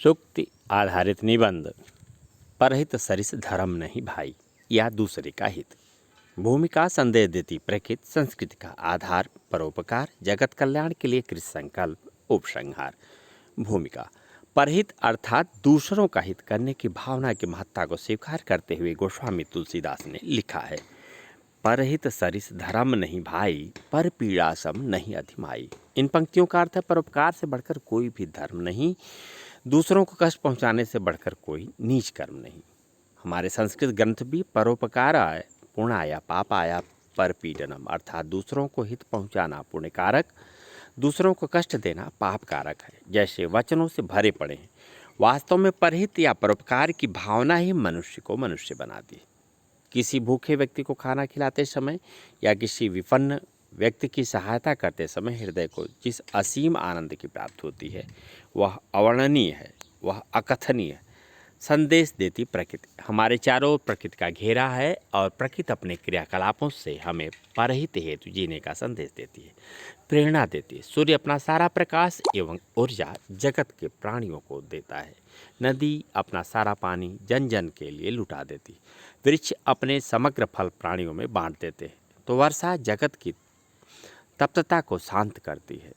सूक्ति आधारित निबंध। परहित सरिस धर्म नहीं भाई, या दूसरे का हित। भूमिका संदेश देती प्रकृति संस्कृति का आधार, परोपकार, जगत कल्याण के लिए कृत संकल्प, उपसंहार। भूमिका परहित अर्थात दूसरों का हित करने की भावना की महत्ता को स्वीकार करते हुए गोस्वामी तुलसीदास ने लिखा है, परहित सरिस धर्म नहीं भाई, पर पीड़ा सम नहीं अधिमाई। इन पंक्तियों का अर्थ है, परोपकार से बढ़कर कोई भी धर्म नहीं, दूसरों को कष्ट पहुंचाने से बढ़कर कोई नीच कर्म नहीं। हमारे संस्कृत ग्रंथ भी परोपकाराय पुण्याय पापाय परपीडनम अर्थात दूसरों को हित पहुंचाना पुण्य कारक, दूसरों को कष्ट देना पाप कारक है, जैसे वचनों से भरे पड़े हैं। वास्तव में परहित या परोपकार की भावना ही मनुष्य को मनुष्य बनाती है। किसी भूखे व्यक्ति को खाना खिलाते समय या किसी विपन्न व्यक्ति की सहायता करते समय हृदय को जिस असीम आनंद की प्राप्ति होती है वह अवर्णनीय है, वह अकथनीय है। संदेश देती प्रकृति हमारे चारों ओर प्रकृति का घेरा है और प्रकृति अपने क्रियाकलापों से हमें परहित हेतु जीने का संदेश देती है, प्रेरणा देती है। सूर्य अपना सारा प्रकाश एवं ऊर्जा जगत के प्राणियों को देता है। नदी अपना सारा पानी जन जन के लिए लुटा देती। वृक्ष अपने समग्र फल प्राणियों में बांट देते हैं, तो वर्षा जगत की तप्तता को शांत करती है।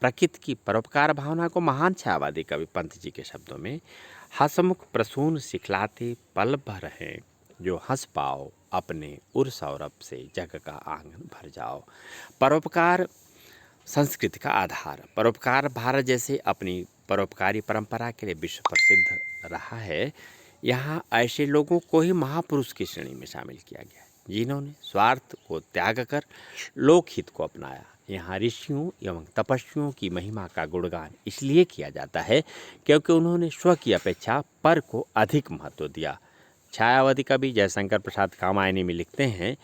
प्रकृति की परोपकार भावना को महान छायावादी कवि पंत जी के शब्दों में, हसमुख प्रसून सिखलाते पल भर हैं, जो हंस पाओ अपने उर सौरभ से जग का आंगन भर जाओ। परोपकार संस्कृति का आधार। परोपकार भारत जैसे अपनी परोपकारी परंपरा के लिए विश्व प्रसिद्ध रहा है। यहाँ ऐसे लोगों को ही महापुरुष की श्रेणी में शामिल किया गया है, जिन्होंने स्वार्थ को त्याग कर लोकहित को अपनाया। यहाँ ऋषियों एवं तपस्वियों की महिमा का गुणगान इसलिए किया जाता है क्योंकि उन्होंने स्व की अपेक्षा पर को अधिक महत्व दिया। छायावादी कवि जयशंकर प्रसाद कामायनी में लिखते हैं,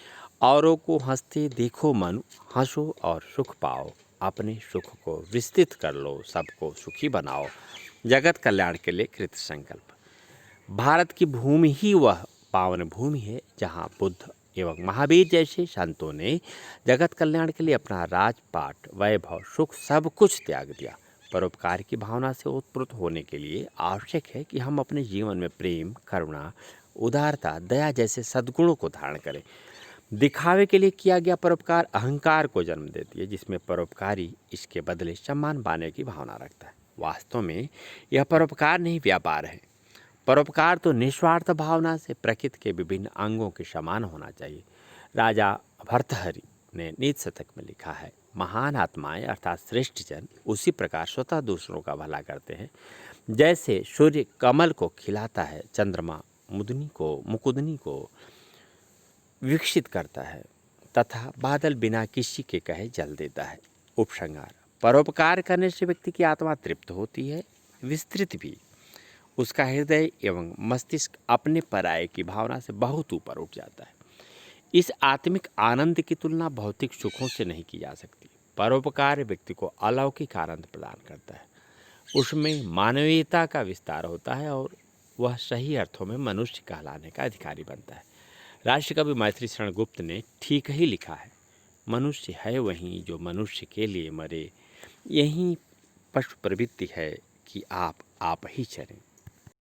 औरों को हंसते देखो मनु, हंसो और सुख पाओ, अपने सुख को विस्तृत कर लो, सबको सुखी बनाओ, जगत कल्याण के लिए कृत संकल्प। भारत की भूमि ही वह पावन भूमि है जहाँ बुद्ध एवं महावीर जैसे संतों ने जगत कल्याण के लिए अपना राजपाट, वैभव, सुख सब कुछ त्याग दिया। परोपकार की भावना से उत्प्रोत होने के लिए आवश्यक है कि हम अपने जीवन में प्रेम, करुणा, उदारता, दया जैसे सद्गुणों को धारण करें। दिखावे के लिए किया गया परोपकार अहंकार को जन्म देती है, जिसमें परोपकारी इसके बदले सम्मान पाने की भावना रखता है। वास्तव में यह परोपकार नहीं, व्यापार है। परोपकार तो निस्वार्थ भावना से प्रकृति के विभिन्न अंगों के समान होना चाहिए। राजा भर्तहरि ने नीति शतक में लिखा है, महान आत्माएं अर्थात श्रेष्ठ जन उसी प्रकार स्वतः दूसरों का भला करते हैं, जैसे सूर्य कमल को खिलाता है, चंद्रमा मुकुदनी को विकसित करता है तथा बादल बिना किसी के कहे जल देता है। उपसंहार। परोपकार करने से व्यक्ति की आत्मा तृप्त होती है, विस्तृत भी। उसका हृदय एवं मस्तिष्क अपने पराये की भावना से बहुत ऊपर उठ जाता है। इस आत्मिक आनंद की तुलना भौतिक सुखों से नहीं की जा सकती। परोपकार व्यक्ति को अलौकिक आनंद प्रदान करता है, उसमें मानवीयता का विस्तार होता है और वह सही अर्थों में मनुष्य कहलाने का अधिकारी बनता है। राष्ट्रकवि मैथिली शरण गुप्त ने ठीक ही लिखा है, मनुष्य है वही जो मनुष्य के लिए मरे, यही पशु प्रवृत्ति है कि आप ही चरें।